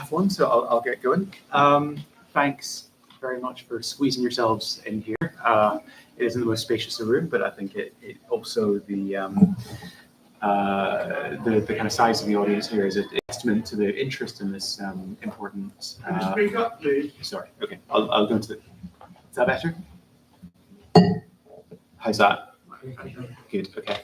have one, so I'll get going. Thanks very much for squeezing yourselves in here. It isn't the most spacious room, but I think it also the kind of size of the audience here is a testament to the interest in this important. Can you speak up, please? Sorry. Okay. I'll go into it. Is that better? How's that? Good. Okay.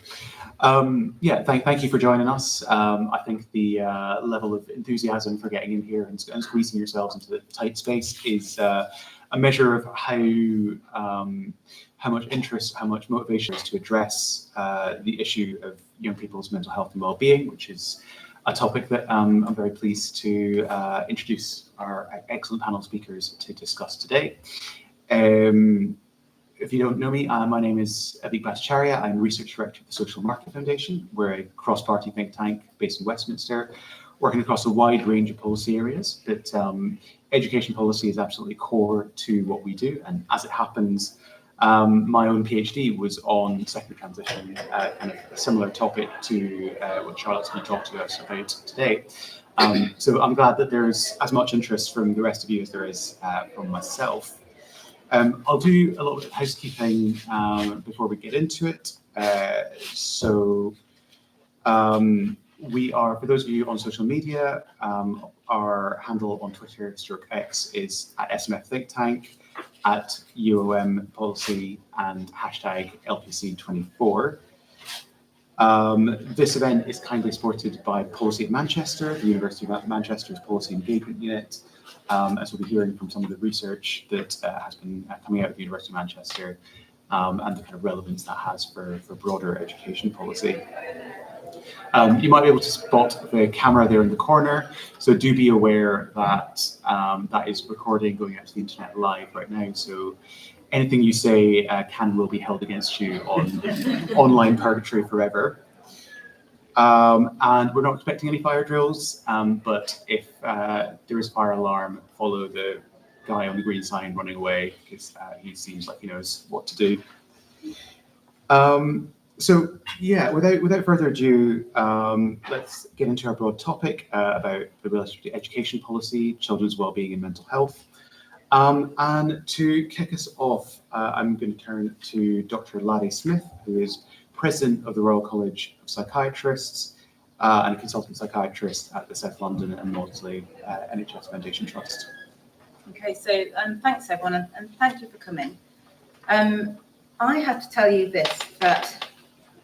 Yeah. Thank you for joining us. I think the level of enthusiasm for getting in here and squeezing yourselves into the tight space is a measure of how much interest, how much motivation is to address the issue of young people's mental health and well-being, which is a topic that I'm very pleased to introduce our excellent panel speakers to discuss today. If you don't know me, my name is Aveek Bhattacharya. I'm Research Director of the Social Market Foundation. We're a cross-party think tank based in Westminster, working across a wide range of policy areas, but education policy is absolutely core to what we do. And as it happens, my own PhD was on secondary transition, kind of a similar topic to what Charlotte's going to talk to us about today. So I'm glad that there's as much interest from the rest of you as there is from myself. I'll do a little bit of housekeeping before we get into it. We are, for those of you on social media, our handle on Twitter /X is at SMF Think Tank, at UOM Policy, and hashtag LPC24. This event is kindly supported by Policy at Manchester, the University of Manchester's Policy Engagement Unit, as we'll be hearing from some of the research that has been coming out of the University of Manchester and the kind of relevance that has for broader education policy. You might be able to spot the camera there in the corner, so do be aware that that is recording going out to the internet live right now. So anything you say can and will be held against you on online purgatory forever. And we're not expecting any fire drills, but if there is a fire alarm, follow the guy on the green sign running away, because he seems like he knows what to do. So yeah, without further ado, let's get into our broad topic about the relationship to education policy, children's wellbeing and mental health. And to kick us off, I'm going to turn to Dr. Lade Smith, who is President of the Royal College of Psychiatrists and a consultant psychiatrist at the South London and Maudsley NHS Foundation Trust. Okay, so thanks everyone, and thank you for coming. I have to tell you this, that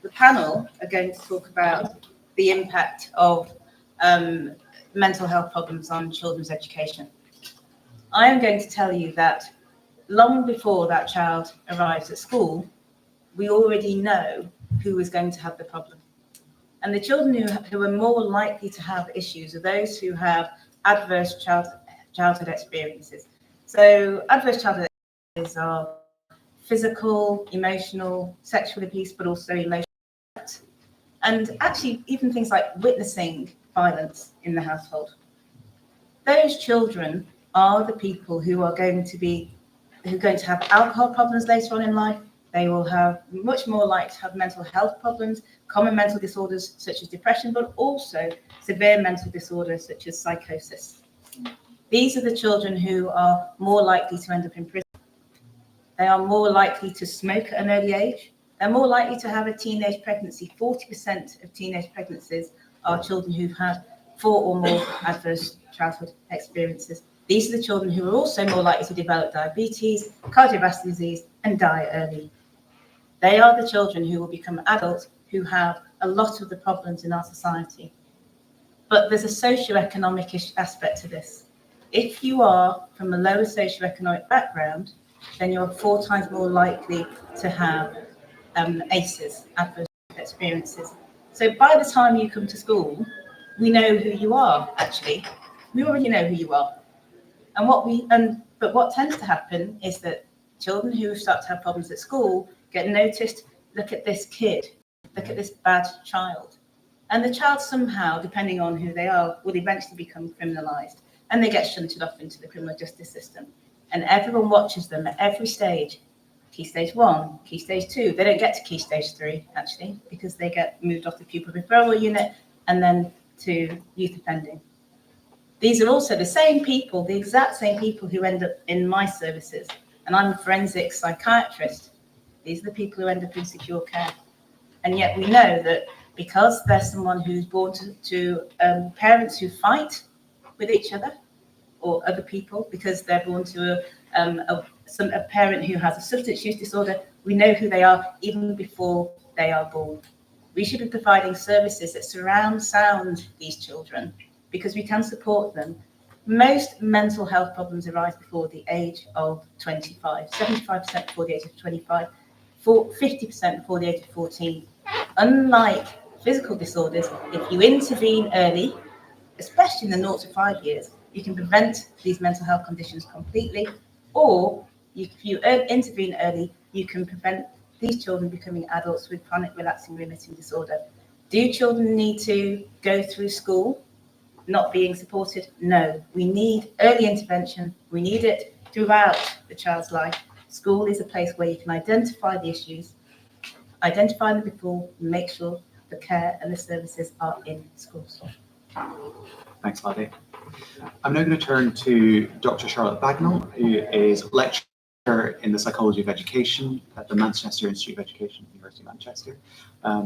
the panel are going to talk about the impact of mental health problems on children's education. I am going to tell you that long before that child arrives at school, we already know who is going to have the problem. And the children who are more likely to have issues are those who have adverse childhood experiences. So adverse childhood experiences are physical, emotional, sexual abuse, but also emotional. And actually even things like witnessing violence in the household. Those children are the people who are going to have alcohol problems later on in life. They will have much more likely to have mental health problems, common mental disorders such as depression, but also severe mental disorders such as psychosis. These are the children who are more likely to end up in prison. They are more likely to smoke at an early age. They're more likely to have a teenage pregnancy. 40% of teenage pregnancies are children who've had 4 or more adverse childhood experiences. These are the children who are also more likely to develop diabetes, cardiovascular disease, and die early. They are the children who will become adults who have a lot of the problems in our society. But there's a socioeconomic aspect to this. If you are from a lower socioeconomic background, then you're 4 times more likely to have ACEs, adverse experiences. So by the time you come to school, we know who you are, actually. We already know who you are. But what tends to happen is that children who start to have problems at school get noticed. Look at this kid, look at this bad child. And the child somehow, depending on who they are, will eventually become criminalised. And they get shunted off into the criminal justice system. And everyone watches them at every stage. Key stage 1, key stage 2. They don't get to key stage 3, actually, because they get moved off the pupil referral unit and then to youth offending. These are also the same people, the exact same people who end up in my services. And I'm a forensic psychiatrist. These are the people who end up in secure care. And yet we know that because there's someone who's born to parents who fight with each other or other people, because they're born to a parent who has a substance use disorder, we know who they are even before they are born. We should be providing services that sound these children, because we can support them. Most mental health problems arise before the age of 25, 75% before the age of 25, 50% before the age of 14. Unlike physical disorders, if you intervene early, especially in the 0 to 5 years, you can prevent these mental health conditions completely, or if you intervene early, you can prevent these children becoming adults with chronic relapsing remitting disorder. Do children need to go through school not being supported? No. We need early intervention. We need it throughout the child's life. School is a place where you can identify the issues, identify them before, make sure the care and the services are in schools. Thanks, Lade. I'm now going to turn to Dr. Charlotte Bagnall, who is lecturer in the Psychology of Education at the Manchester Institute of Education, University of Manchester.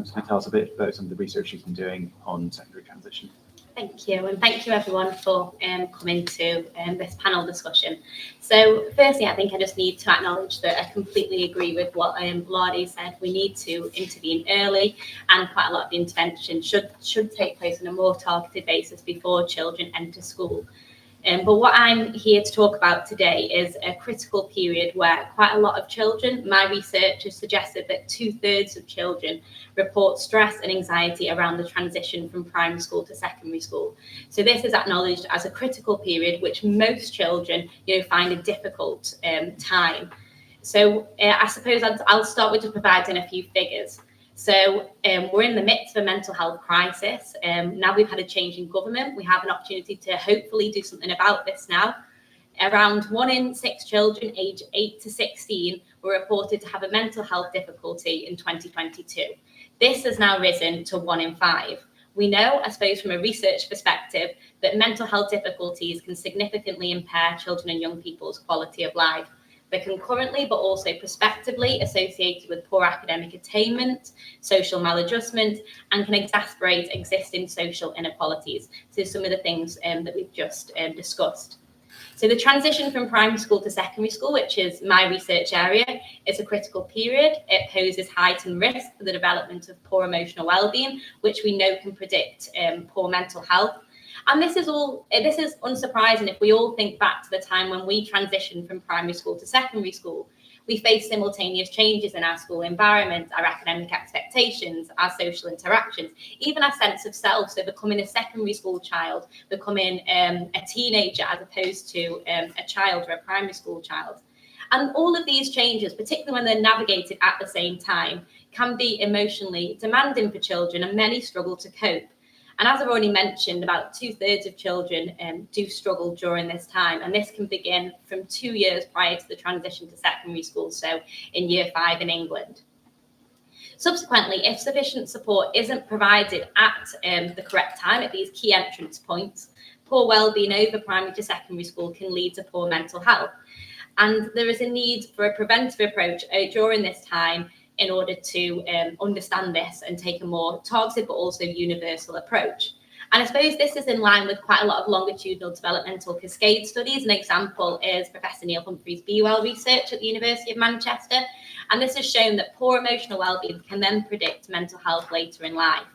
She's going to tell us a bit about some of the research she's been doing on secondary transition. Thank you, and thank you everyone for coming to this panel discussion. So firstly, I think I just need to acknowledge that I completely agree with what Lade said. We need to intervene early, and quite a lot of the intervention should take place on a more targeted basis before children enter school. But what I'm here to talk about today is a critical period where quite a lot of children, my research has suggested that 2/3 of children report stress and anxiety around the transition from primary school to secondary school. So this is acknowledged as a critical period, which most children, find a difficult time. So I suppose I'll start with just providing a few figures. So we're in the midst of a mental health crisis. Now we've had a change in government. We have an opportunity to hopefully do something about this now. Around 1 in 6 children aged 8 to 16 were reported to have a mental health difficulty in 2022. This has now risen to 1 in 5. We know, I suppose, from a research perspective, that mental health difficulties can significantly impair children and young people's quality of life. They're concurrently, but also prospectively associated with poor academic attainment, social maladjustment, and can exacerbate existing social inequalities. So some of the things that we've just discussed. So the transition from primary school to secondary school, which is my research area, is a critical period. It poses heightened risk for the development of poor emotional well-being, which we know can predict poor mental health. And this is unsurprising if we all think back to the time when we transitioned from primary school to secondary school. We face simultaneous changes in our school environment, our academic expectations, our social interactions, even our sense of self. So becoming a secondary school child, becoming a teenager as opposed to a child or a primary school child. And all of these changes, particularly when they're navigated at the same time, can be emotionally demanding for children, and many struggle to cope. And as I've already mentioned, about 2/3 of children do struggle during this time. And this can begin from 2 years prior to the transition to secondary school, so in year 5 in England. Subsequently, if sufficient support isn't provided at the correct time at these key entrance points, poor well-being over primary to secondary school can lead to poor mental health. And there is a need for a preventive approach during this time in order to understand this and take a more targeted but also universal approach. And I suppose this is in line with quite a lot of longitudinal developmental cascade studies. An example is Professor Neil Humphrey's BeWell research at the University of Manchester. And this has shown that poor emotional well-being can then predict mental health later in life.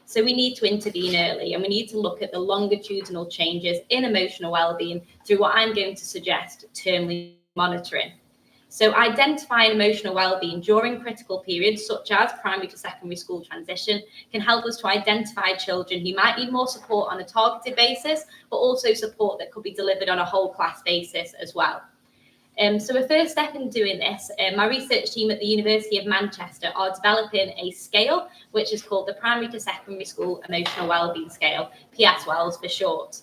So we need to intervene early, and we need to look at the longitudinal changes in emotional well-being through what I'm going to suggest termly monitoring. So identifying emotional well-being during critical periods, such as primary to secondary school transition, can help us to identify children who might need more support on a targeted basis, but also support that could be delivered on a whole class basis as well. So a first step in doing this, my research team at the University of Manchester are developing a scale, which is called the Primary to Secondary School Emotional Wellbeing Scale, PS-WELS for short.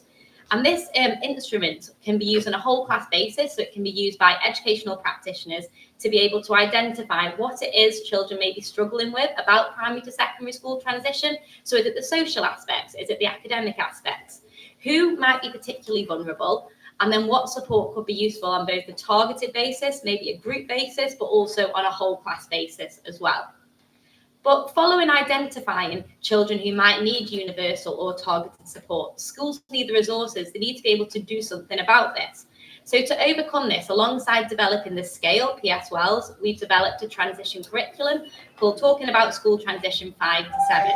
And this instrument can be used on a whole class basis, so it can be used by educational practitioners to be able to identify what it is children may be struggling with about primary to secondary school transition. So is it the social aspects? Is it the academic aspects? who might be particularly vulnerable, and then what support could be useful on both a targeted basis, maybe a group basis, but also on a whole class basis as well. But following identifying children who might need universal or targeted support, schools need the resources. They need to be able to do something about this. So to overcome this, alongside developing the scale, PS Wells, we've developed a transition curriculum called Talking About School Transition 5 to 7.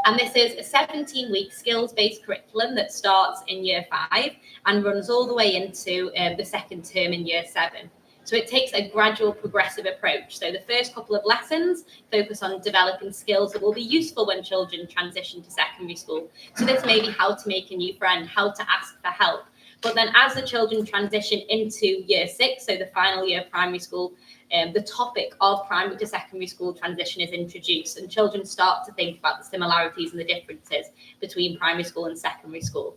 And this is a 17-week skills-based curriculum that starts in year 5 and runs all the way into the second term in year 7. So it takes a gradual progressive approach. So the first couple of lessons focus on developing skills that will be useful when children transition to secondary school. So this may be how to make a new friend, how to ask for help. But then as the children transition into year 6, so the final year of primary school, the topic of primary to secondary school transition is introduced, and children start to think about the similarities and the differences between primary school and secondary school.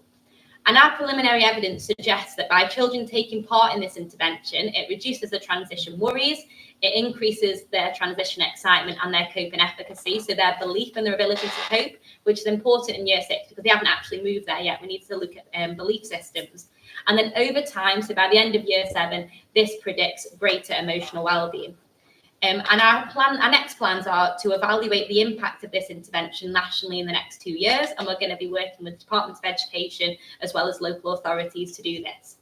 And our preliminary evidence suggests that by children taking part in this intervention, it reduces the transition worries, it increases their transition excitement and their coping efficacy, so their belief in their ability to cope, which is important in year 6 because they haven't actually moved there yet. We need to look at belief systems. And then over time, so by the end of year 7, this predicts greater emotional well-being. And our next plans are to evaluate the impact of this intervention nationally in the next 2 years, and we're going to be working with Departments of Education as well as local authorities to do this.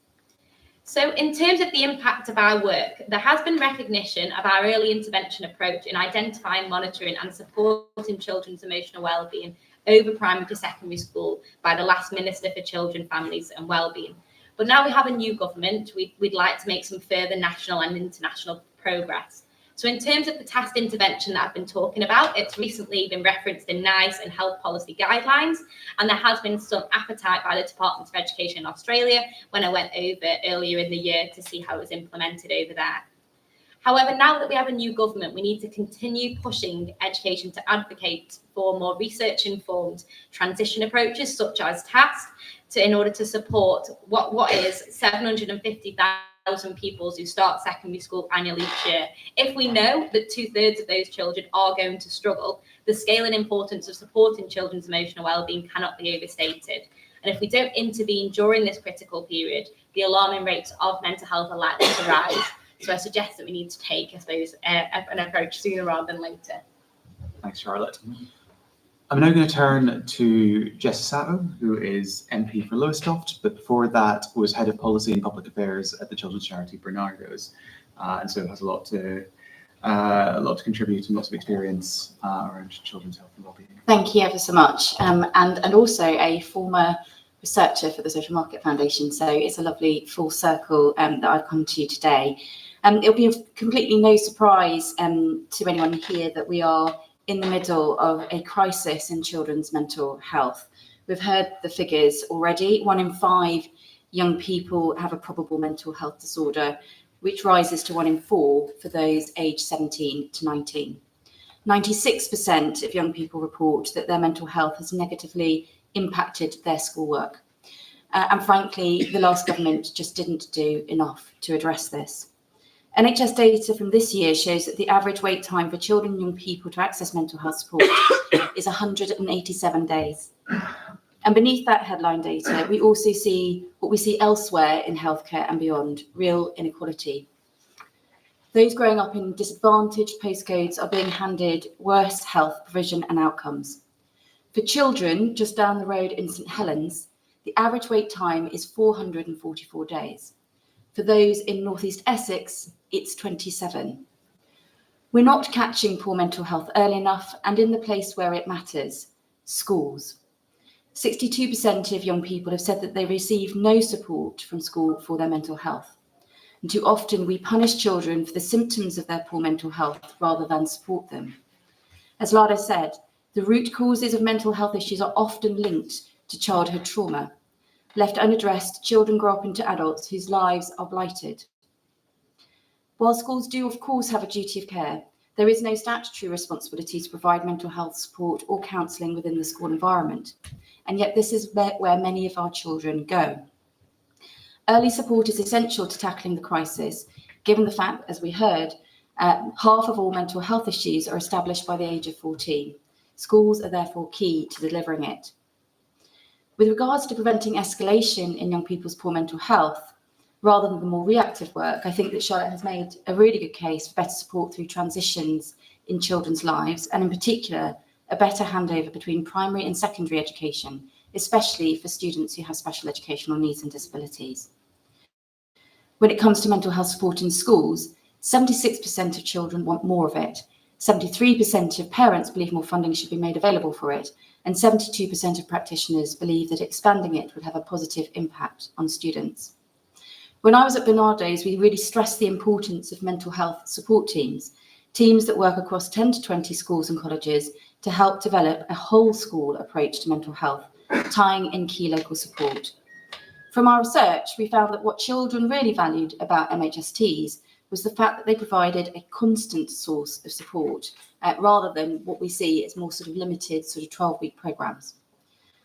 So in terms of the impact of our work, there has been recognition of our early intervention approach in identifying, monitoring and supporting children's emotional well-being over primary to secondary school by the last Minister for Children, Families and Wellbeing. But now we have a new government, we'd like to make some further national and international progress. So in terms of the tasked intervention that I've been talking about, it's recently been referenced in NICE and health policy guidelines, and there has been some appetite by the Department of Education in Australia when I went over earlier in the year to see how it was implemented over there. However, now that we have a new government, we need to continue pushing education to advocate for more research-informed transition approaches, such as tasked, in order to support what is 750,000 pupils who start secondary school annually each year. If we know that 2/3 of those children are going to struggle, the scale and importance of supporting children's emotional wellbeing cannot be overstated. And if we don't intervene during this critical period, the alarming rates of mental health are likely to rise. So I suggest that we need to take, I suppose, an approach sooner rather than later. Thanks, Charlotte. I'm now going to turn to Jess Asato, who is MP for Lowestoft, but before that was Head of Policy and Public Affairs at the children's charity Bernardo's, and so has a lot to contribute and lots of experience around children's health and wellbeing. Thank you ever so much, and also a former researcher for the Social Market Foundation, so it's a lovely full circle that I've come to today. It'll be completely no surprise to anyone here that we are in the middle of a crisis in children's mental health. We've heard the figures already. 1 in 5 young people have a probable mental health disorder, which rises to 1 in 4 for those aged 17 to 19. 96% of young people report that their mental health has negatively impacted their schoolwork. And frankly, the last government just didn't do enough to address this. NHS data from this year shows that the average wait time for children and young people to access mental health support is 187 days. And beneath that headline data, we also see what we see elsewhere in healthcare and beyond, real inequality. Those growing up in disadvantaged postcodes are being handed worse health provision and outcomes. For children just down the road in St Helens, the average wait time is 444 days. For those in North East Essex, it's 27. We're not catching poor mental health early enough and in the place where it matters, schools. 62% of young people have said that they receive no support from school for their mental health. And too often we punish children for the symptoms of their poor mental health rather than support them. As Lade said, the root causes of mental health issues are often linked to childhood trauma. Left unaddressed, children grow up into adults whose lives are blighted. While schools do, of course, have a duty of care, there is no statutory responsibility to provide mental health support or counselling within the school environment. And yet this is where many of our children go. Early support is essential to tackling the crisis, given the fact, as we heard, half of all mental health issues are established by the age of 14. Schools are therefore key to delivering it. With regards to preventing escalation in young people's poor mental health, rather than the more reactive work, I think that Charlotte has made a really good case for better support through transitions in children's lives, and in particular, a better handover between primary and secondary education, especially for students who have special educational needs and disabilities. When it comes to mental health support in schools, 76% of children want more of it, 73% of parents believe more funding should be made available for it, and 72% of practitioners believe that expanding it would have a positive impact on students. When I was at Barnardo's, we really stressed the importance of mental health support teams that work across 10 to 20 schools and colleges to help develop a whole school approach to mental health, tying in key local support. From our research, we found that what children really valued about MHSTs was the fact that they provided a constant source of support, rather than what we see as more sort of limited sort of 12-week programmes.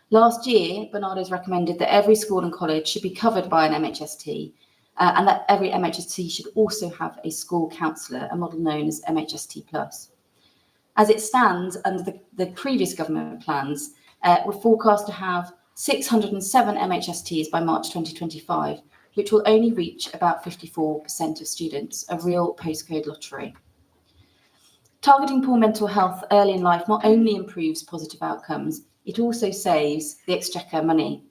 Last year, Barnardo's recommended that every school and college should be covered by an MHST, and that every MHST should also have a school counsellor, a model known as MHST Plus. As it stands, under the previous government plans, we're forecast to have 607 MHSTs by March 2025, which will only reach about 54% of students, a real postcode lottery. Targeting poor mental health early in life not only improves positive outcomes, it also saves the exchequer money.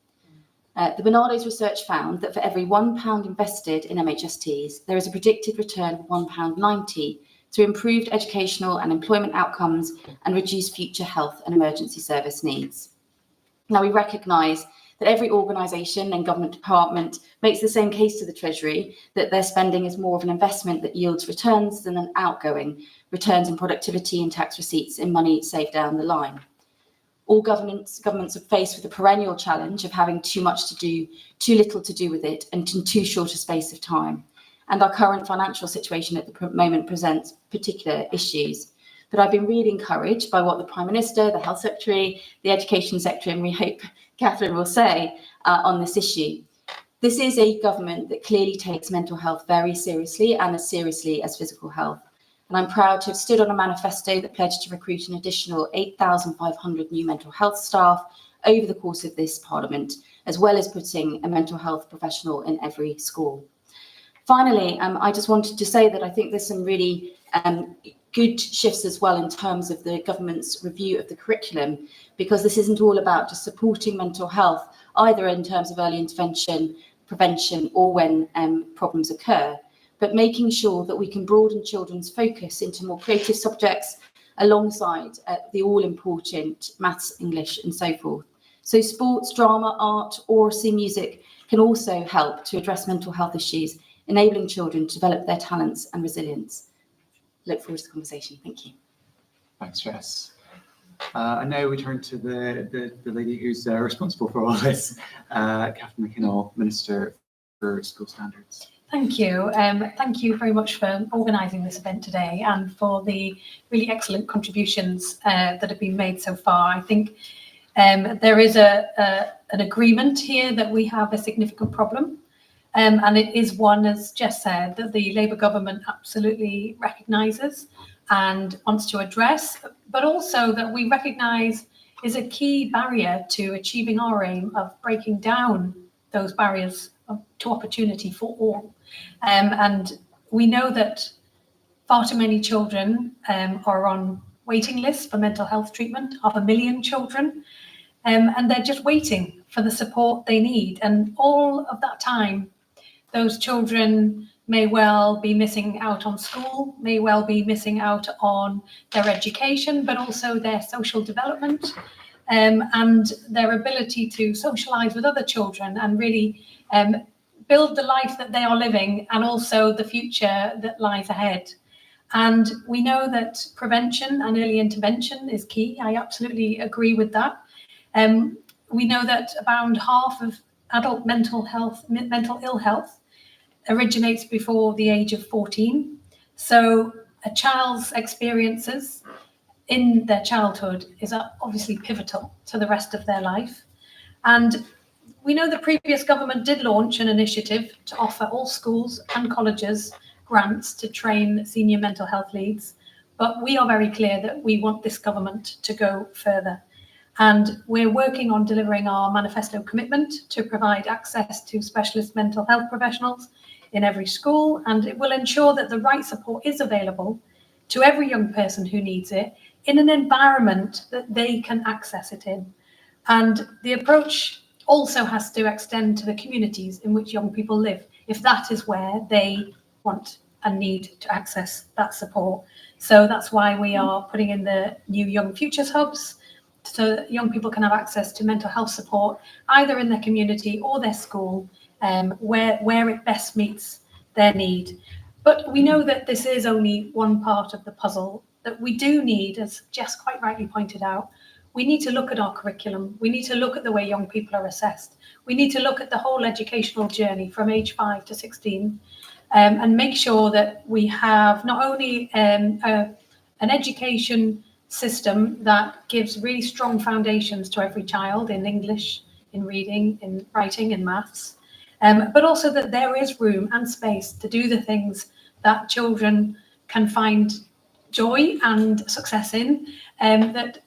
The Barnardo's research found that for every £1 invested in MHSTs, there is a predicted return of £1.90 through improved educational and employment outcomes and reduced future health and emergency service needs. Now, we recognise that every organisation and government department makes the same case to the Treasury, that their spending is more of an investment that yields returns than an outgoing, returns in productivity and tax receipts in money saved down the line. All governments are faced with the perennial challenge of having too much to do, too little to do with it, and in too short a space of time. And our current financial situation at the moment presents particular issues. But I've been really encouraged by what the Prime Minister, the Health Secretary, the Education Secretary, and we hope Catherine will say on this issue. This is a government that clearly takes mental health very seriously, and as seriously as physical health. And I'm proud to have stood on a manifesto that pledged to recruit an additional 8,500 new mental health staff over the course of this Parliament, as well as putting a mental health professional in every school. Finally, I just wanted to say that I think there's some really good shifts as well in terms of the government's review of the curriculum, because this isn't all about just supporting mental health, either in terms of early intervention, prevention, or when problems occur, but making sure that we can broaden children's focus into more creative subjects alongside the all-important maths, English, and so forth. So sports, drama, art, or music can also help to address mental health issues, enabling children to develop their talents and resilience. Look forward to the conversation. Thank you. Thanks, Jess. And now we turn to the lady who's responsible for all this, Catherine McKinnell, Minister for School Standards. Thank you. Thank you very much for organising this event today and for the really excellent contributions that have been made so far. I think there is an agreement here that we have a significant problem, and it is one, as Jess said, that the Labour government absolutely recognises and wants to address, but also that we recognise is a key barrier to achieving our aim of breaking down those barriers to opportunity for all. And we know that far too many children are on waiting lists for mental health treatment, 500,000 children, and they're just waiting for the support they need. And all of that time, those children may well be missing out on school, may well be missing out on their education, but also their social development and their ability to socialise with other children and really build the life that they are living and also the future that lies ahead. And we know that prevention and early intervention is key. I absolutely agree with that. We know that around half of adult mental ill health originates before the age of 14. So a child's experiences in their childhood is obviously pivotal to the rest of their life. And we know the previous government did launch an initiative to offer all schools and colleges grants to train senior mental health leads, but we are very clear that we want this government to go further. And we're working on delivering our manifesto commitment to provide access to specialist mental health professionals in every school, and it will ensure that the right support is available to every young person who needs it in an environment that they can access it in. And the approach also has to extend to the communities in which young people live, if that is where they want and need to access that support. So that's why we are putting in the new Young Futures Hubs, so that young people can have access to mental health support either in their community or their school, where it best meets their need. But we know that this is only one part of the puzzle, that we do need, as Jess quite rightly pointed out, we need to look at our curriculum. We need to look at the way young people are assessed. We need to look at the whole educational journey from age 5 to 16, and make sure that we have not only an education system that gives really strong foundations to every child in English, in reading, in writing, in maths, but also that there is room and space to do the things that children can find joy and success in, that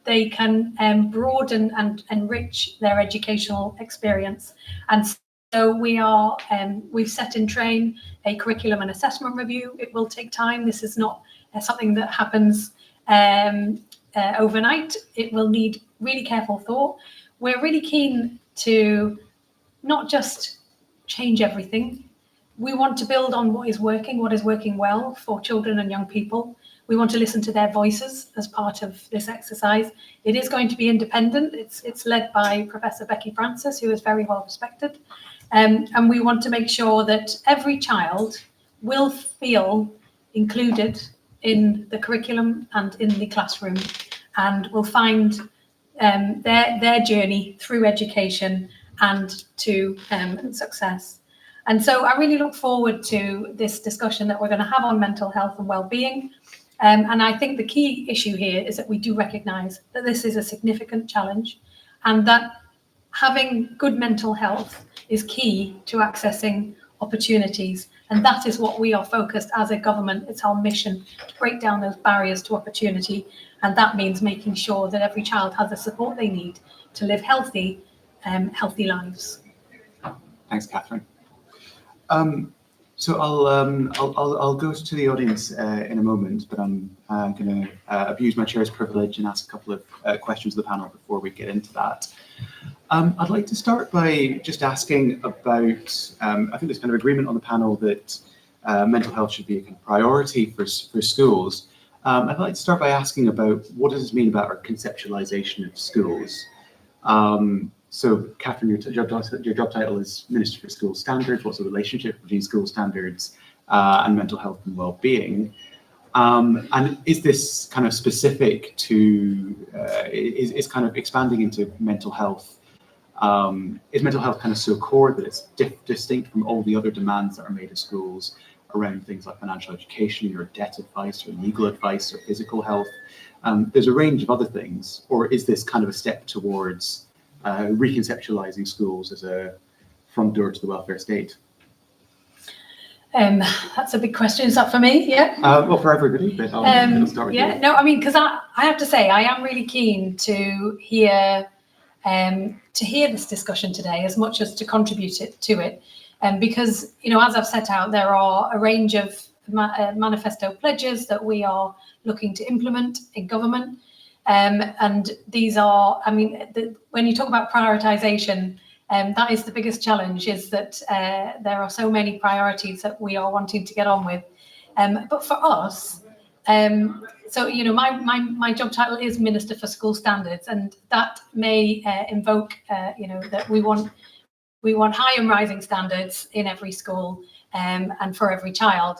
they can broaden and enrich their educational experience. And so we've set in train a curriculum and assessment review. It will take time. This is not something that happens overnight. It will need really careful thought. We're really keen to not just change everything. We want to build on what is working well for children and young people. We want to listen to their voices as part of this exercise. It is going to be independent. It's led by Professor Becky Francis, who is very well respected. And we want to make sure that every child will feel included in the curriculum and in the classroom, and will find their journey through education and to success. And so I really look forward to this discussion that we're going to have on mental health and well-being. And I think the key issue here is that we do recognise that this is a significant challenge, and that having good mental health is key to accessing opportunities. And that is what we are focused as a government. It's our mission to break down those barriers to opportunity. And that means making sure that every child has the support they need to live healthy lives. Thanks, Catherine. So I'll go to the audience in a moment, but I'm going to abuse my chair's privilege and ask a couple of questions of the panel before we get into that. I'd like to start by just asking about, I think there's kind of agreement on the panel that mental health should be a kind of priority for schools. I'd like to start by asking about what does this mean about our conceptualization of schools? So, Catherine, your job title is Minister for School Standards. What's the relationship between school standards and mental health and well-being? And is this kind of specific to, is kind of expanding into mental health? Is mental health kind of so core that it's distinct from all the other demands that are made of schools around things like financial education or debt advice or legal advice or physical health? There's a range of other things, or is this kind of a step towards reconceptualizing schools as a front door to the welfare state? That's a big question. Is that for me? Yeah. Well, for everybody, but I'll start with you. No, I mean, because I have to say, I am really keen to hear this discussion today as much as to contribute to it. Because, you know, as I've set out, there are a range of manifesto pledges that we are looking to implement in government. And these are, I mean, when you talk about prioritisation, that is the biggest challenge, is that there are so many priorities that we are wanting to get on with. But for us, so, you know, my job title is Minister for School Standards, and that may invoke, you know, that we want high and rising standards in every school and for every child.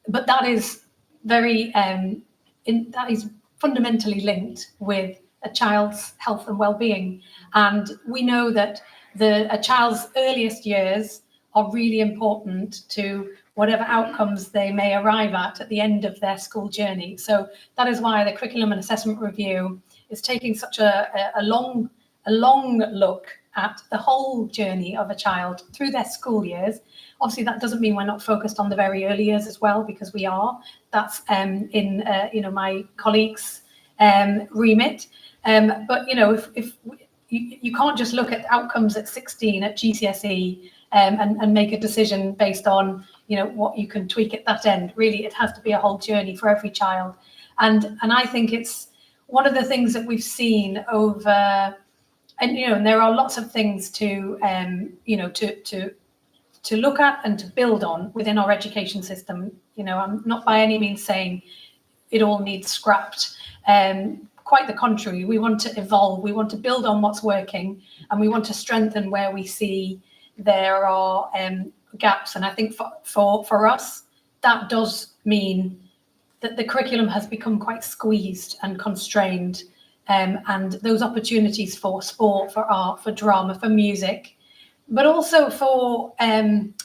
But that is very, that is fundamentally linked with a child's health and well-being. And we know that a child's earliest years are really important to whatever outcomes they may arrive at the end of their school journey. So that is why the curriculum and assessment review is taking such a long look at the whole journey of a child through their school years. Obviously, that doesn't mean we're not focused on the very early years as well, because we are. That's in you know, my colleagues' remit. But if you can't just look at outcomes at 16 at GCSE and make a decision based on what you can tweak at that end. Really, it has to be a whole journey for every child, and I think it's one of the things that we've seen over, and there are lots of things to look at and to build on within our education system. I'm not by any means saying it all needs scrapped. Quite the contrary, we want to evolve, we want to build on what's working, and we want to strengthen where we see there are gaps. And I think for us, that does mean that the curriculum has become quite squeezed and constrained, and those opportunities for sport, for art, for drama, for music, but also for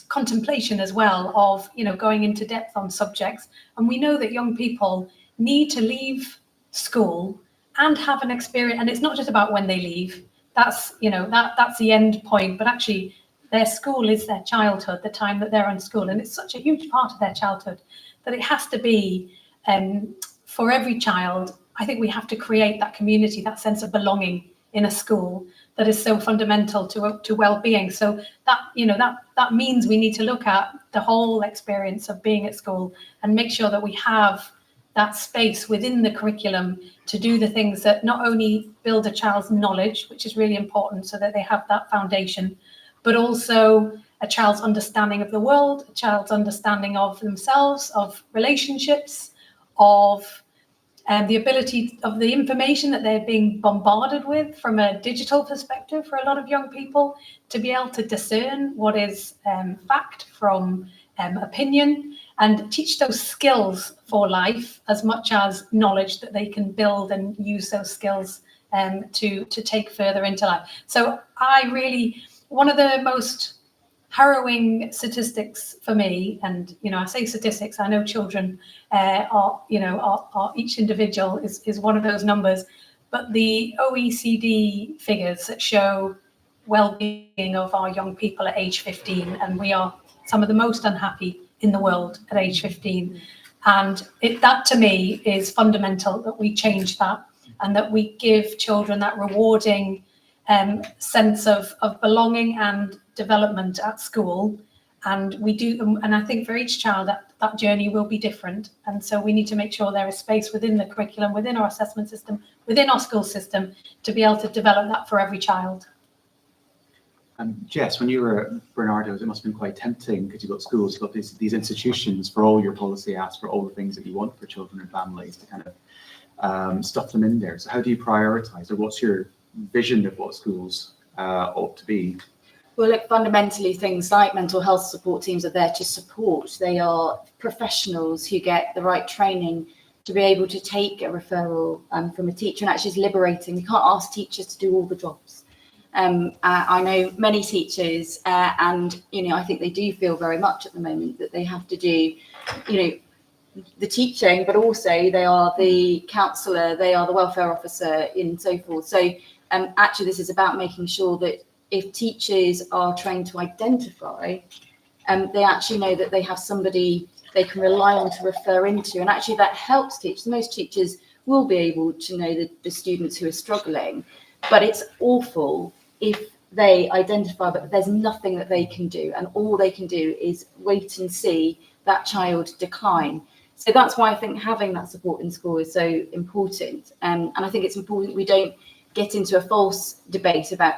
contemplation as well, of going into depth on subjects. And we know that young people need to leave school and have an experience, and it's not just about when they leave. That's that's the end point, but actually their school is their childhood, the time that they're in school, and it's such a huge part of their childhood that it has to be for every child. I think we have to create that community, that sense of belonging in a school that is so fundamental to well-being. So that means we need to look at the whole experience of being at school and make sure that we have that space within the curriculum to do the things that not only build a child's knowledge, which is really important so that they have that foundation, but also a child's understanding of the world, a child's understanding of themselves, of relationships, of the ability of the information that they're being bombarded with from a digital perspective for a lot of young people, to be able to discern what is fact from opinion, and teach those skills for life as much as knowledge that they can build and use those skills to take further into life. So one of the most harrowing statistics for me, and I say statistics, I know children are each individual is one of those numbers, but the OECD figures that show well-being of our young people at age 15, and we are some of the most unhappy in the world at age 15. And that to me is fundamental, that we change that and that we give children that rewarding sense of belonging and development at school. And we do, and I think for each child that journey will be different. And so we need to make sure there is space within the curriculum, within our assessment system, within our school system, to be able to develop that for every child. Jess, when you were at Bernardo's, it must have been quite tempting, because you've got schools, you've got these institutions for all your policy asks, for all the things that you want for children and families, to kind of stuff them in there. So how do you prioritise, or what's your vision of what schools ought to be? Well, look, fundamentally, things like mental health support teams are there to support. They are professionals who get the right training to be able to take a referral from a teacher, and actually it's liberating. We can't ask teachers to do all the jobs. I know many teachers, and I think they do feel very much at the moment that they have to do, the teaching, but also they are the counsellor, they are the welfare officer, and so forth. So actually, this is about making sure that if teachers are trained to identify, they actually know that they have somebody they can rely on to refer into, and actually that helps teachers. Most teachers will be able to know the students who are struggling, but it's awful if they identify, but there's nothing that they can do, and all they can do is wait and see that child decline. So that's why I think having that support in school is so important. And I think it's important we don't get into a false debate about,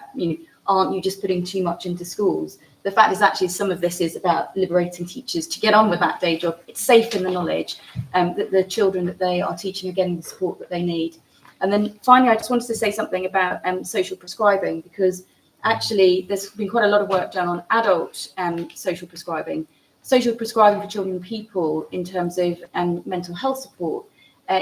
aren't you just putting too much into schools? The fact is actually some of this is about liberating teachers to get on with that day job. It's safe in the knowledge that the children that they are teaching are getting the support that they need. And then finally, I just wanted to say something about social prescribing, because actually there's been quite a lot of work done on adult social prescribing. Social prescribing for children and people in terms of mental health support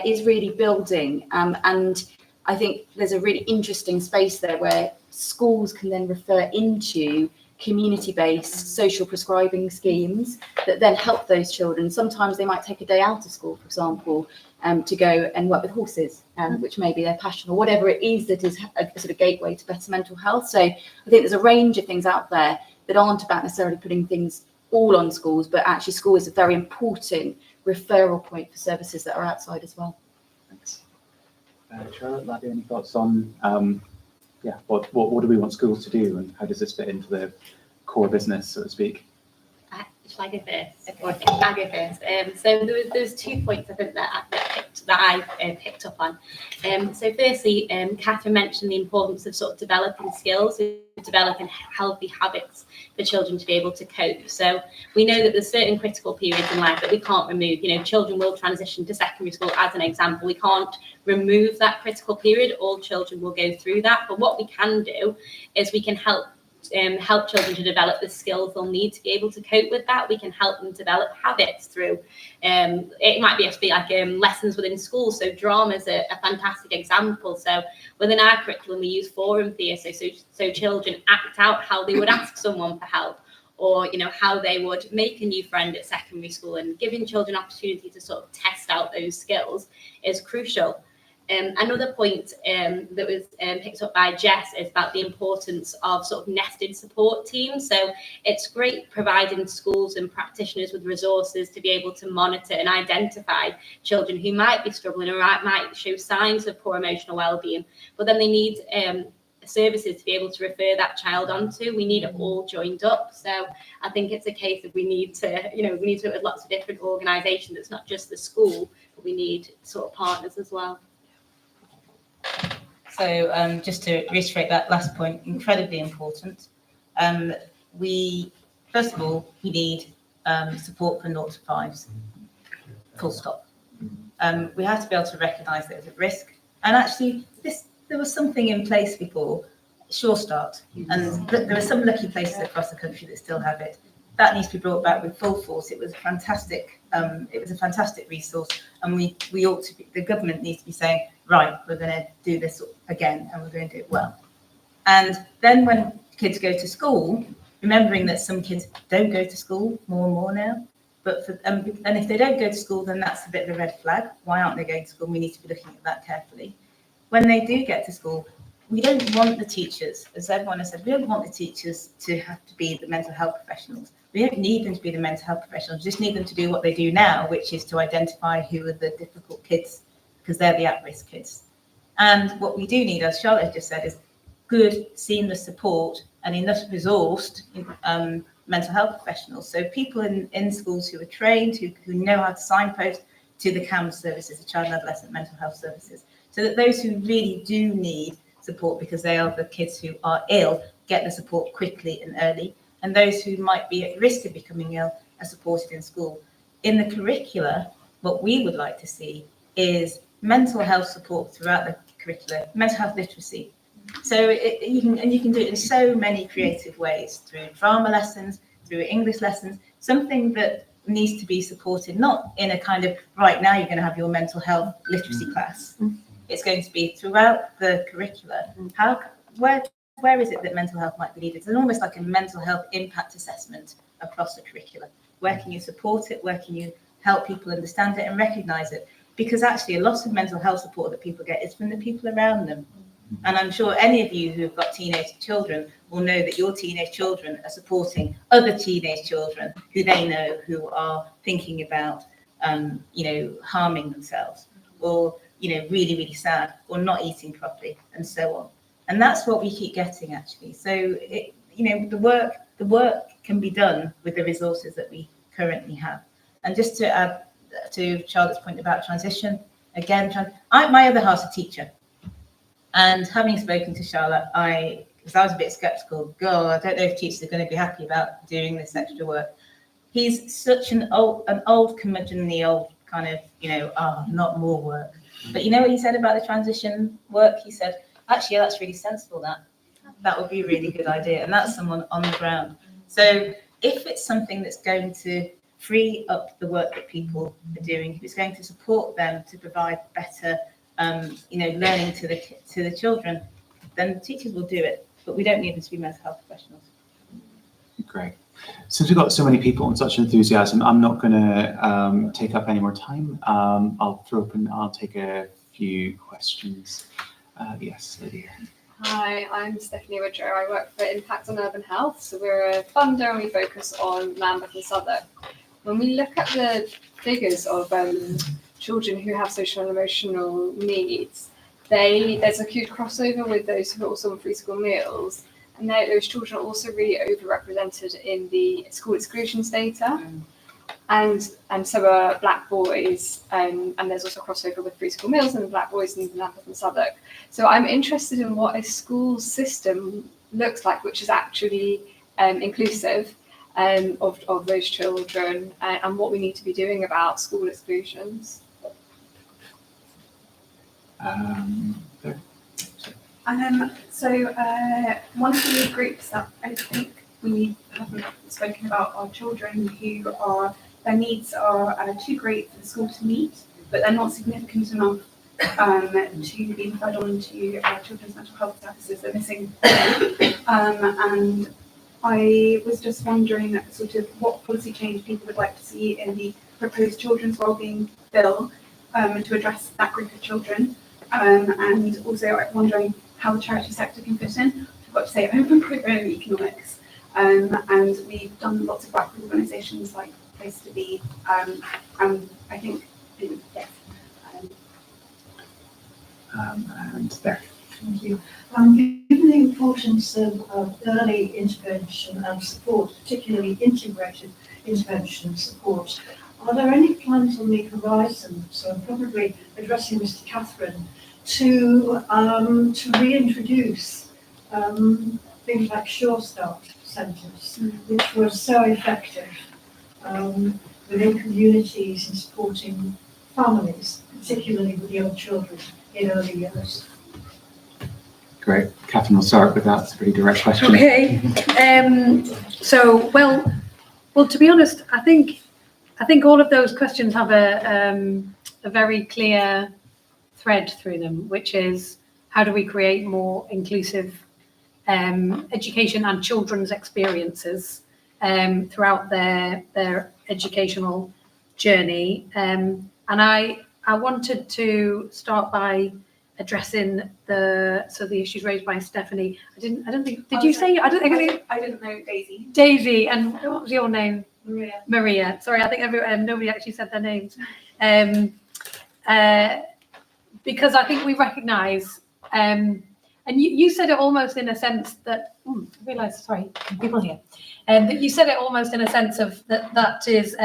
is really building. And I think there's a really interesting space there where schools can then refer into community-based social prescribing schemes that then help those children. Sometimes they might take a day out of school, for example, to go and work with horses, which may be their passion, or whatever it is that is a sort of gateway to better mental health. So I think there's a range of things out there that aren't about necessarily putting things all on schools, but actually school is a very important referral point for services that are outside as well. Thanks. Charlotte, Lade, any thoughts on what do we want schools to do, and how does this fit into the core business, so to speak? Shall I go first? Okay, I'll go first. So there was 2 points I think that I picked up on. So firstly, Catherine mentioned the importance of sort of developing skills, developing healthy habits for children to be able to cope. So we know that there's certain critical periods in life that we can't remove. You know, children will transition to secondary school as an example. We can't remove that critical period. All children will go through that. But what we can do is we can help children to develop the skills they'll need to be able to cope with that. We can help them develop habits through, it might be like lessons within school. So drama is a fantastic example. So within our curriculum, we use forum theatre, so children act out how they would ask someone for help, or how they would make a new friend at secondary school. And giving children opportunity to sort of test out those skills is crucial. Another point that was picked up by Jess is about the importance of sort of nested support teams. So it's great providing schools and practitioners with resources to be able to monitor and identify children who might be struggling or might show signs of poor emotional well-being, but then they need services to be able to refer that child onto. We need it all joined up. So I think it's a case of we need to work with lots of different organisations. It's not just the school, but we need sort of partners as well. So just to reiterate that last point, incredibly important. First of all, we need support for 0 to 5s, full stop. We have to be able to recognise that it's at risk. And actually, there was something in place before, Sure Start, and there are some lucky places across the country that still have it. That needs to be brought back with full force. It was fantastic. It was a fantastic resource, and we ought to be, the government needs to be saying, right, we're going to do this again, and we're going to do it well. And then when kids go to school, remembering that some kids don't go to school more and more now, but and if they don't go to school, then that's a bit of a red flag. Why aren't they going to school? We need to be looking at that carefully. When they do get to school, we don't want the teachers, as everyone has said, we don't want the teachers to have to be the mental health professionals. We don't need them to be the mental health professionals. We just need them to do what they do now, which is to identify who are the difficult kids, because they're the at-risk kids. And what we do need, as Charlotte has just said, is good, seamless support and enough resourced mental health professionals. So people in schools who are trained, who know how to signpost to the CAMS services, the Child and Adolescent Mental Health Services, so that those who really do need support because they are the kids who are ill get the support quickly and early, and those who might be at risk of becoming ill are supported in school. In the curricula, what we would like to see is mental health support throughout the curricula, mental health literacy. So you can do it in so many creative ways, through drama lessons, through English lessons, something that needs to be supported, not in a kind of, right now you're going to have your mental health literacy class. It's going to be throughout the curricula. Where is it that mental health might be needed? It's almost like a mental health impact assessment across the curricula. Where can you support it? Where can you help people understand it and recognise it? Because actually a lot of mental health support that people get is from the people around them. And I'm sure any of you who've got teenage children will know that your teenage children are supporting other teenage children who they know who are thinking about, harming themselves, or, really, really sad, or not eating properly, and so on. And that's what we keep getting, actually. So, the work can be done with the resources that we currently have. And just to add to Charlotte's point about transition, again, my other half's a teacher. And having spoken to Charlotte, because I was a bit skeptical, I don't know if teachers are going to be happy about doing this extra work. He's such an old curmudgeonly old kind of, not more work. But you know what he said about the transition work? He said, actually, that's really sensible, that would be a really good idea. And that's someone on the ground. So if it's something that's going to free up the work that people are doing, if it's going to support them to provide better learning to the children, then the teachers will do it, but we don't need them to be mental health professionals. Great. Since we've got so many people and such enthusiasm, I'm not going to take up any more time. I'll take a few questions. Yes, Lydia. Hi, I'm Stephanie Woodrow. I work for Impact on Urban Health. So we're a funder and we focus on Lambeth and Southwark. When we look at the figures of children who have social and emotional needs, there's a huge crossover with those who are also on free school meals, and those children are also really overrepresented in the school exclusions data. And so are black boys, and there's also crossover with free school meals and black boys in Lambeth and Southwark. So I'm interested in what a school system looks like, which is actually inclusive of those children, and what we need to be doing about school exclusions. One of the groups that I think we haven't spoken about are children who are, their needs are too great for the school to meet, but they're not significant enough to be fed on to children's mental health services. They're missing. And I was just wondering sort of what policy change people would like to see in the proposed children's wellbeing bill to address that group of children. And also wondering how the charity sector can fit in. I forgot to say, I'm from program economics, and we've done lots of work with organisations like Place to Be, and I think, yes. And there. Thank you. Given the importance of early intervention and support, particularly integrated intervention and support, are there any plans on the horizon, so I'm probably addressing Mr. Catherine, to reintroduce things like Sure Start centres, which were so effective within communities in supporting families, particularly with young children in early years? Great. Catherine will start with that. It's a pretty direct question. Okay. Well, to be honest, I think all of those questions have a very clear thread through them, which is how do we create more inclusive education and children's experiences throughout their educational journey. And I wanted to start by addressing the issues raised by Stephanie. I don't think. Did you say? I didn't know Daisy. Daisy, and what was your name? Maria. Sorry, I think nobody actually said their names. Because I think we recognise, and you said it almost in a sense that I realised. Sorry, people here. That you said it almost in a sense of that is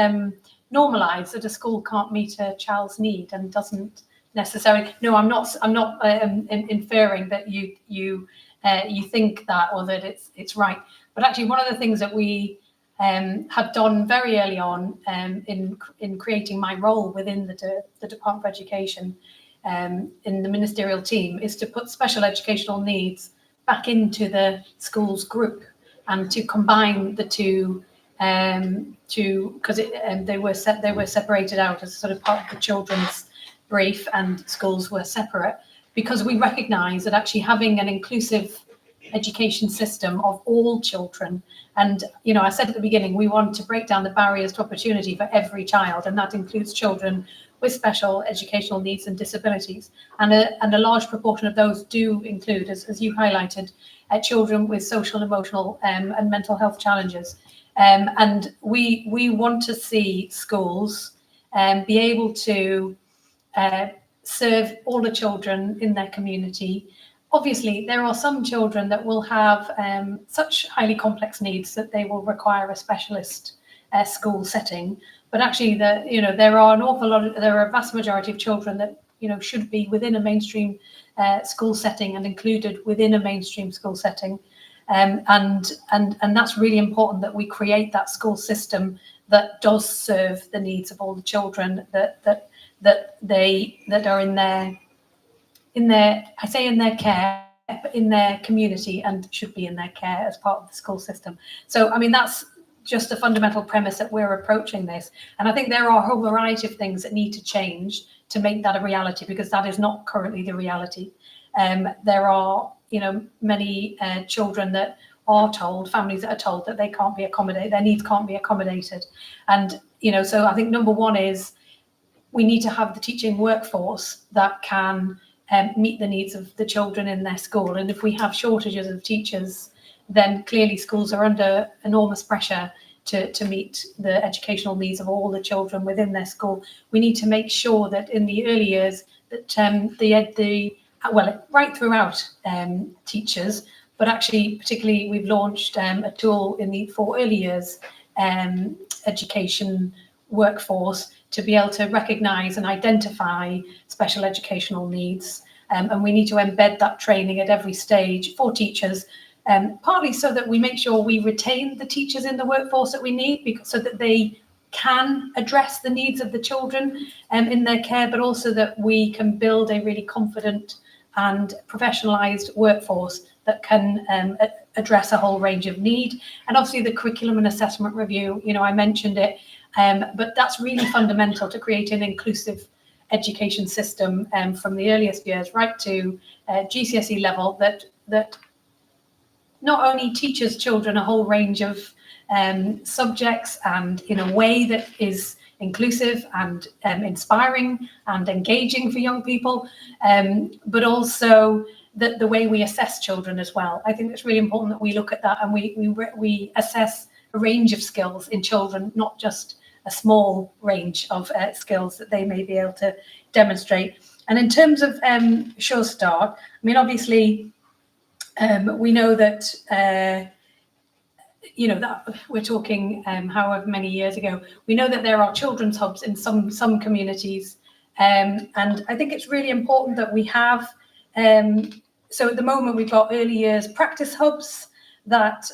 normalised, that a school can't meet a child's need and doesn't necessarily. No, I'm not inferring that you think that or that it's right. But actually, one of the things that we have done very early on in creating my role within the Department for Education in the ministerial team is to put special educational needs back into the schools group and to combine the two because they were separated out as sort of part of the children's brief, and schools were separate, because we recognise that actually having an inclusive education system of all children, and I said at the beginning, we want to break down the barriers to opportunity for every child, and that includes children with special educational needs and disabilities, and a large proportion of those do include, as you highlighted, children with social, emotional and mental health challenges, and we want to see schools be able to serve all the children in their community. Obviously, there are some children that will have such highly complex needs that they will require a specialist school setting. But actually, there are a vast majority of children that should be within a mainstream school setting and included within a mainstream school setting, and that's really important that we create that school system that does serve the needs of all the children that are in their care, but in their community, and should be in their care as part of the school system. So, I mean, that's just a fundamental premise that we're approaching this. And I think there are a whole variety of things that need to change to make that a reality, because that is not currently the reality. There are, many children that are told, families that are told that they can't be accommodated, their needs can't be accommodated. And, so I think number one is we need to have the teaching workforce that can meet the needs of the children in their school. And if we have shortages of teachers, then clearly schools are under enormous pressure to meet the educational needs of all the children within their school. We need to make sure that in the early years that the right throughout teachers, but actually particularly we've launched a tool for early years education workforce to be able to recognise and identify special educational needs. And we need to embed that training at every stage for teachers, partly so that we make sure we retain the teachers in the workforce that we need, so that they can address the needs of the children in their care, but also that we can build a really confident and professionalised workforce that can address a whole range of need. And obviously the curriculum and assessment review, I mentioned it, but that's really fundamental to create an inclusive education system from the earliest years right to GCSE level that not only teaches children a whole range of subjects and in a way that is inclusive and inspiring and engaging for young people, but also the way we assess children as well. I think it's really important that we look at that and we assess a range of skills in children, not just a small range of skills that they may be able to demonstrate. And in terms of Sure Start, I mean, obviously, we know that that we're talking however many years ago. We know that there are children's hubs in some communities, and I think it's really important that we have. So at the moment, we've got early years practice hubs that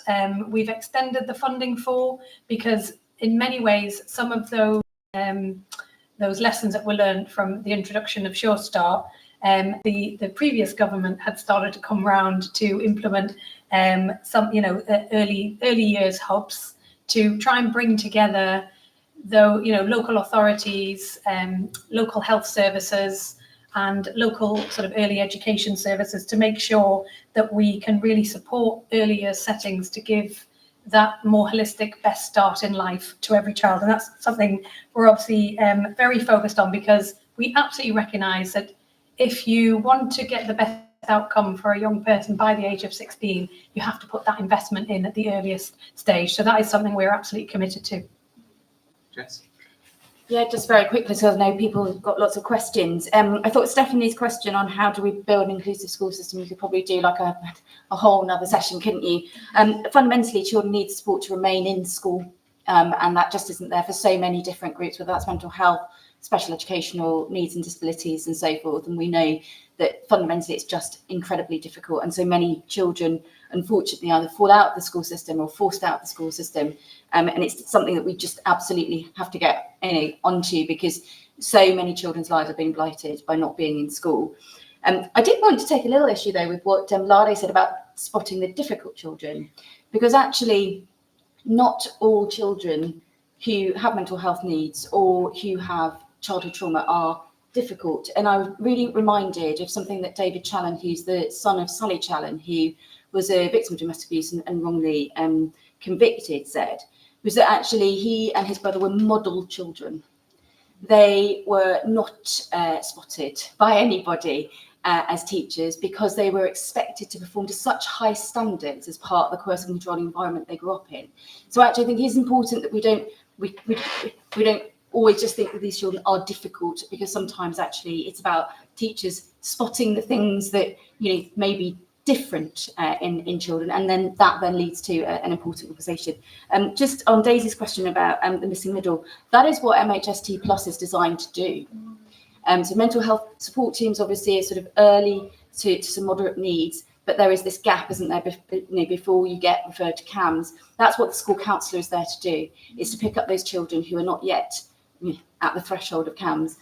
we've extended the funding for, because in many ways, some of those lessons that were learned from the introduction of Sure Start, the previous government had started to come round to implement some, early years hubs to try and bring together, local authorities, local health services, and local sort of early education services to make sure that we can really support early years settings to give that more holistic best start in life to every child. And that's something we're obviously very focused on, because we absolutely recognise that if you want to get the best outcome for a young person by the age of 16, you have to put that investment in at the earliest stage. So that is something we're absolutely committed to. Jess? Yeah, just very quickly, so I know people have got lots of questions. I thought Stephanie's question on how do we build an inclusive school system, you could probably do like a whole nother session, couldn't you? Fundamentally, children need support to remain in school, and that just isn't there for so many different groups, whether that's mental health, special educational needs and disabilities and so forth. And we know that fundamentally it's just incredibly difficult. And so many children, unfortunately, either fall out of the school system or forced out of the school system. And it's something that we just absolutely have to get onto, because so many children's lives are being blighted by not being in school. I did want to take a little issue, though, with what Lade said about spotting the difficult children, because actually not all children who have mental health needs or who have childhood trauma are difficult. And I was really reminded of something that David Challen, who's the son of Sally Challen, who was a victim of domestic abuse and wrongly convicted, said, was that actually he and his brother were model children. They were not spotted by anybody as teachers, because they were expected to perform to such high standards as part of the coercive and controlling environment they grew up in. So actually I think it's important that we don't always just think that these children are difficult, because sometimes actually it's about teachers spotting the things that may be different in children, and then that leads to an important conversation. Just on Daisy's question about the missing middle, that is what MHST Plus is designed to do. So mental health support teams obviously are sort of early to some moderate needs, but there is this gap, isn't there, before you get referred to CAMS. That's what the school counsellor is there to do, is to pick up those children who are not yet at the threshold of CAMS,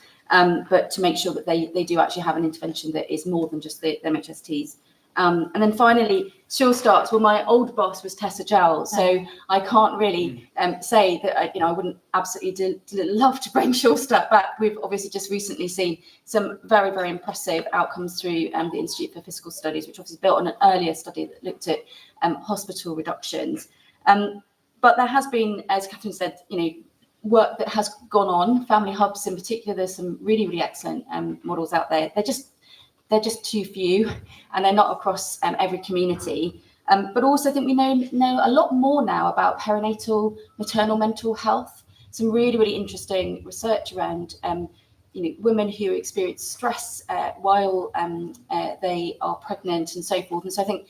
but to make sure that they do actually have an intervention that is more than just the MHSTs. And then finally, Sure Starts. Well, my old boss was Tessa Jowell, so I can't really say that I wouldn't absolutely love to bring Sure Start back. We've obviously just recently seen some very, very impressive outcomes through the Institute for Physical Studies, which obviously built on an earlier study that looked at hospital reductions. But there has been, as Catherine said, work that has gone on. Family hubs in particular, there's some really, really excellent models out there. They're just too few, and they're not across every community. But also I think we know a lot more now about perinatal, maternal mental health. Some really, really interesting research around women who experience stress while they are pregnant and so forth. And so I think